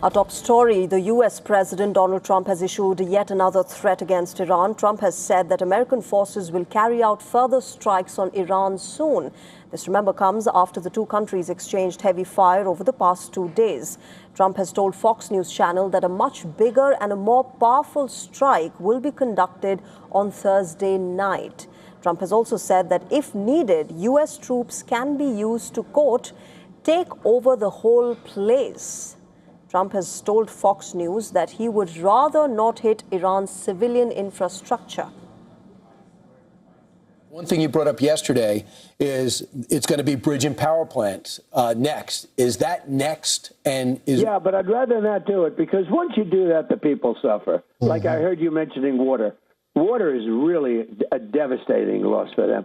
Our top story, the U.S. President Donald Trump has issued yet another threat against Iran. Trump has said that American forces will carry out further strikes on Iran soon. This, remember, comes after the two countries exchanged heavy fire over the past 2 days. Trump has told Fox News Channel that a much bigger and a more powerful strike will be conducted on Thursday night. Trump has also said that if needed, U.S. troops can be used to, quote, take over the whole place. Trump has told Fox News that he would rather not hit Iran's civilian infrastructure. One thing you brought up yesterday is it's going to be bridge and power plants next. Is that next? Yeah, but I'd rather not do it because once you do that, the people suffer. Like I heard you mentioning water. Water is really a devastating loss for them.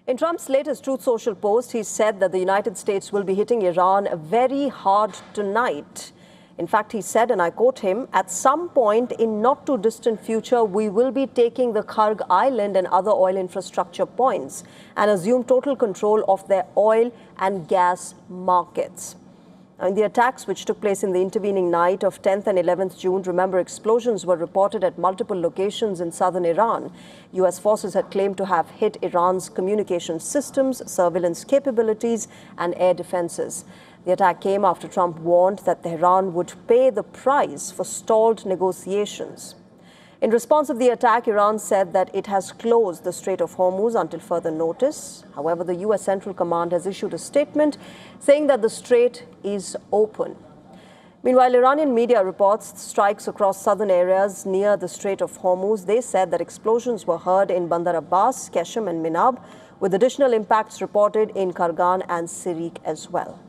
In Trump's latest Truth Social post, he said that the United States will be hitting Iran very hard tonight. In fact, he said, and I quote him, at some point in not too distant future, we will be taking the Karg Island and other oil infrastructure points and assume total control of their oil and gas markets. In the attacks which took place in the intervening night of 10th and 11th June, remember, explosions were reported at multiple locations in southern Iran. U.S. forces had claimed to have hit Iran's communication systems, surveillance capabilities, and air defenses. The attack came after Trump warned that Tehran would pay the price for stalled negotiations. In response to the attack, Iran said that it has closed the Strait of Hormuz until further notice. However, the U.S. Central Command has issued a statement saying that the strait is open. Meanwhile, Iranian media reports strikes across southern areas near the Strait of Hormuz. They said that explosions were heard in Bandar Abbas, Keshem, and Minab, with additional impacts reported in Kargan and Sirik as well.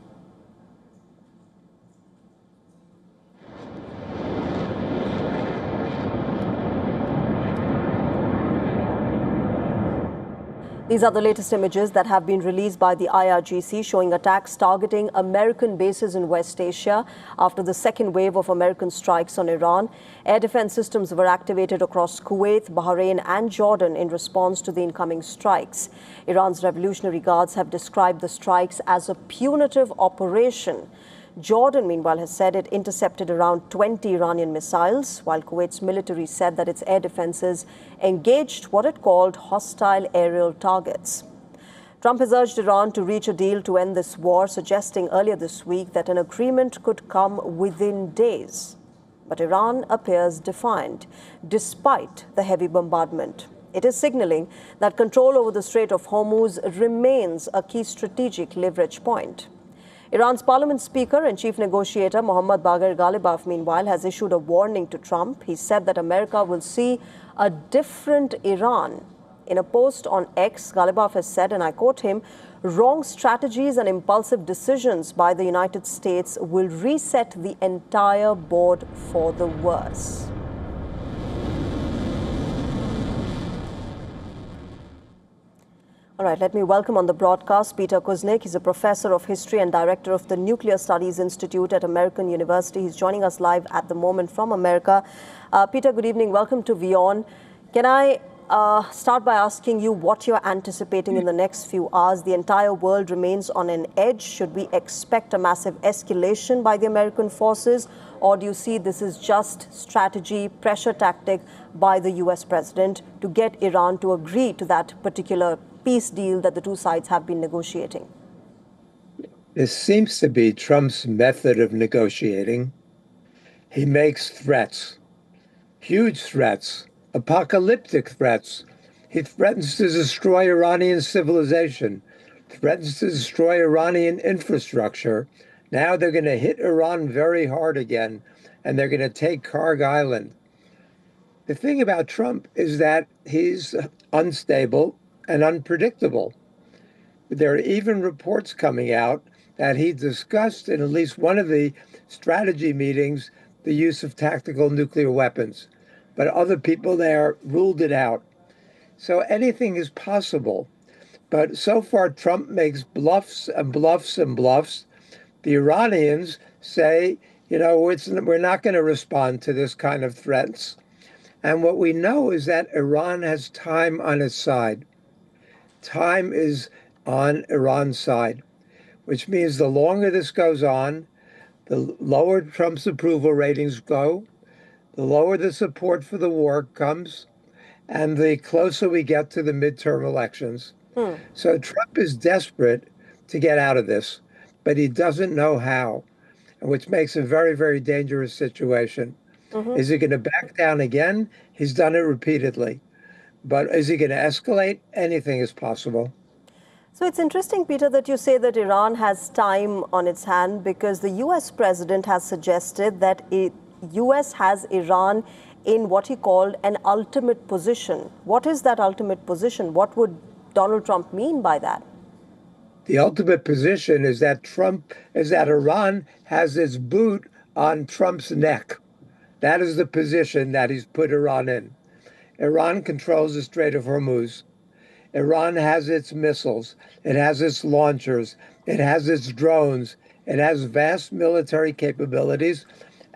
These are the latest images that have been released by the IRGC showing attacks targeting American bases in West Asia after the second wave of American strikes on Iran. Air defense systems were activated across Kuwait, Bahrain and Jordan in response to the incoming strikes. Iran's Revolutionary Guards have described the strikes as a punitive operation. Jordan, meanwhile, has said it intercepted around 20 Iranian missiles, while Kuwait's military said that its air defenses engaged what it called hostile aerial targets. Trump has urged Iran to reach a deal to end this war, suggesting earlier this week that an agreement could come within days. But Iran appears defiant, despite the heavy bombardment. It is signaling that control over the Strait of Hormuz remains a key strategic leverage point. Iran's parliament speaker and chief negotiator Mohammad Bagher Ghalibaf, meanwhile, has issued a warning to Trump. He said that America will see a different Iran. In a post on X, Ghalibaf has said, and I quote him, wrong strategies and impulsive decisions by the United States will reset the entire board for the worse. All right, let me welcome on the broadcast Peter Kuznick. He's a professor of history and director of the Nuclear Studies Institute at American University. He's joining us live at the moment from America. Peter, good evening. Welcome to WION. Can I start by asking you what you're anticipating in the next few hours? The entire world remains on an edge. Should we expect a massive escalation by the American forces? Or do you see this is just strategy, pressure tactic by the U.S. president to get Iran to agree to that particular peace deal that the two sides have been negotiating? This seems to be Trump's method of negotiating. He makes threats, huge threats, apocalyptic threats. He threatens to destroy Iranian civilization, threatens to destroy Iranian infrastructure. Now they're going to hit Iran very hard again, and they're going to take Karg Island. The thing about Trump is that he's unstable and unpredictable. There are even reports coming out that he discussed in at least one of the strategy meetings the use of tactical nuclear weapons, but other people there ruled it out. So anything is possible. But so far, Trump makes bluffs and bluffs and bluffs. The Iranians say, you know, we're not going to respond to this kind of threats. And what we know is that Iran has time on its side. Time is on Iran's side. which means the longer this goes on, the lower Trump's approval ratings go, the lower the support for the war comes, and the closer we get to the midterm elections. So Trump is desperate to get out of this, but he doesn't know how, which makes a very, very dangerous situation. Is he going to back down again? He's done it repeatedly. But is he going to escalate? Anything is possible. So it's interesting, Peter, that you say that Iran has time on its hand because the US president has suggested that the US has Iran in what he called an ultimate position. What is that ultimate position? What would Donald Trump mean by that? The ultimate position is that Iran has its boot on Trump's neck. That is the position that he's put Iran in. Iran controls the Strait of Hormuz. Iran has its missiles, it has its launchers, it has its drones, it has vast military capabilities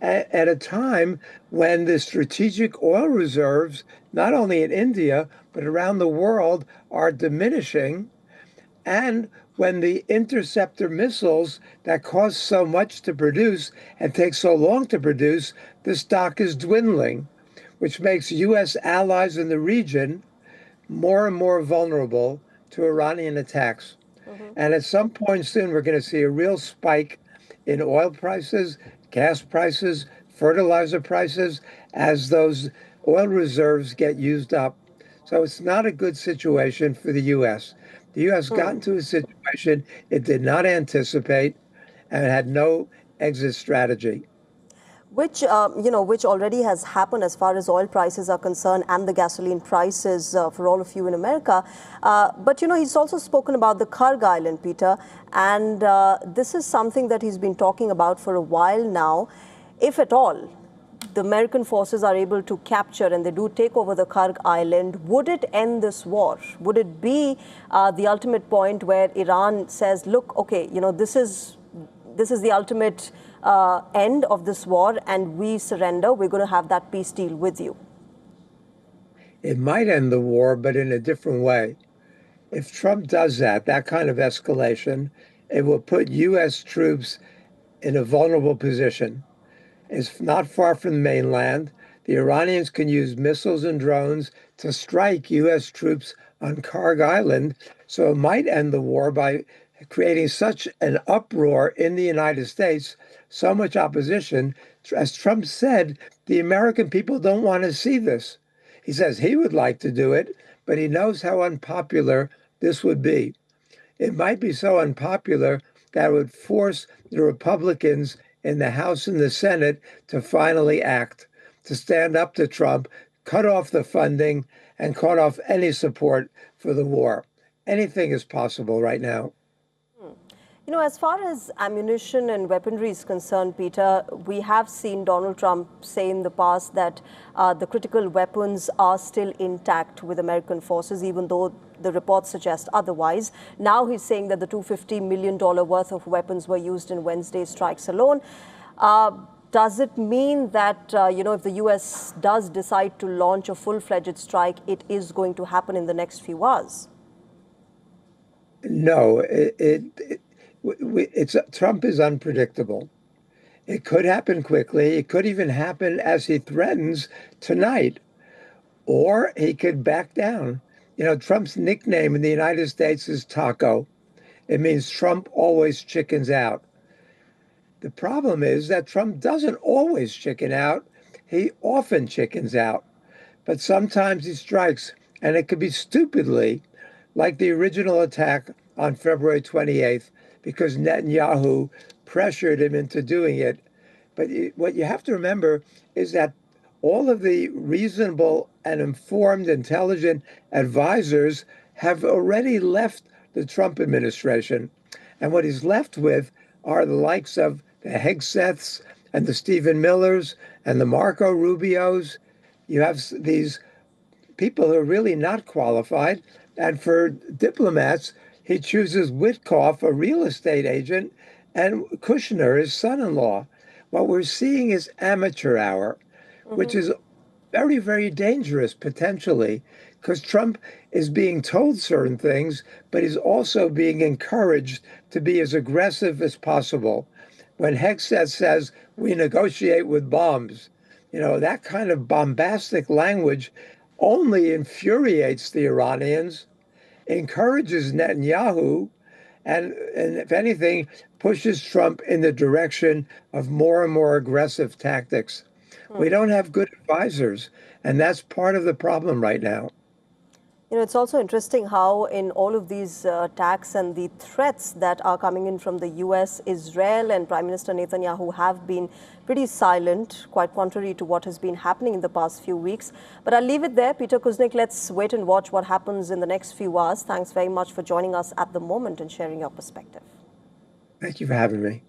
at a time when the strategic oil reserves, not only in India, but around the world, are diminishing, and when the interceptor missiles that cost so much to produce and take so long to produce, the stock is dwindling, which makes U.S. allies in the region more and more vulnerable to Iranian attacks. And at some point soon, we're going to see a real spike in oil prices, gas prices, fertilizer prices, as those oil reserves get used up. So it's not a good situation for the U.S. The U.S. got into a situation it did not anticipate and had no exit strategy. Which, which already has happened as far as oil prices are concerned and the gasoline prices for all of you in America. But, he's also spoken about the Karg Island, Peter, and this is something that he's been talking about for a while now. If at all, the American forces are able to capture and they do take over the Karg Island, would it end this war? Would it be the ultimate point where Iran says, look, okay, this is the ultimate end of this war and we surrender, we're going to have that peace deal with you? It might end the war, but in a different way. If Trump does that kind of escalation, it will put U.S. troops in a vulnerable position. It's not far from the mainland. The Iranians can use missiles and drones to strike U.S. troops on Karg Island, so it might end the war by creating such an uproar in the United States, so much opposition. As Trump said, the American people don't want to see this. He says he would like to do it, but he knows how unpopular this would be. It might be so unpopular that it would force the Republicans in the House and the Senate to finally act, to stand up to Trump, cut off the funding, and cut off any support for the war. Anything is possible right now. As far as ammunition and weaponry is concerned, Peter, we have seen Donald Trump say in the past that the critical weapons are still intact with American forces, even though the reports suggest otherwise. Now he's saying that the $250 million worth of weapons were used in Wednesday's strikes alone. Does it mean that, if the U.S. does decide to launch a full-fledged strike, it is going to happen in the next few hours? No, Trump is unpredictable. It could happen quickly. It could even happen as he threatens tonight, or he could back down. Trump's nickname in the United States is Taco. It means Trump always chickens out. The problem is that Trump doesn't always chicken out. He often chickens out, but sometimes he strikes, and it could be stupidly, like the original attack on February 28th, because Netanyahu pressured him into doing it. But what you have to remember is that all of the reasonable and informed, intelligent advisors have already left the Trump administration. And what he's left with are the likes of the Hegseths and the Stephen Millers and the Marco Rubios. You have these people who are really not qualified. And for diplomats, he chooses Witkoff, a real estate agent, and Kushner, his son-in-law. What we're seeing is amateur hour, which is very, very dangerous potentially because Trump is being told certain things, but he's also being encouraged to be as aggressive as possible. When Hegseth says we negotiate with bombs, that kind of bombastic language only infuriates the Iranians, encourages Netanyahu, and if anything, pushes Trump in the direction of more and more aggressive tactics. We don't have good advisors, and that's part of the problem right now. It's also interesting how in all of these attacks and the threats that are coming in from the US, Israel and Prime Minister Netanyahu have been pretty silent, quite contrary to what has been happening in the past few weeks. But I'll leave it there. Peter Kuznick, let's wait and watch what happens in the next few hours. Thanks very much for joining us at the moment and sharing your perspective. Thank you for having me.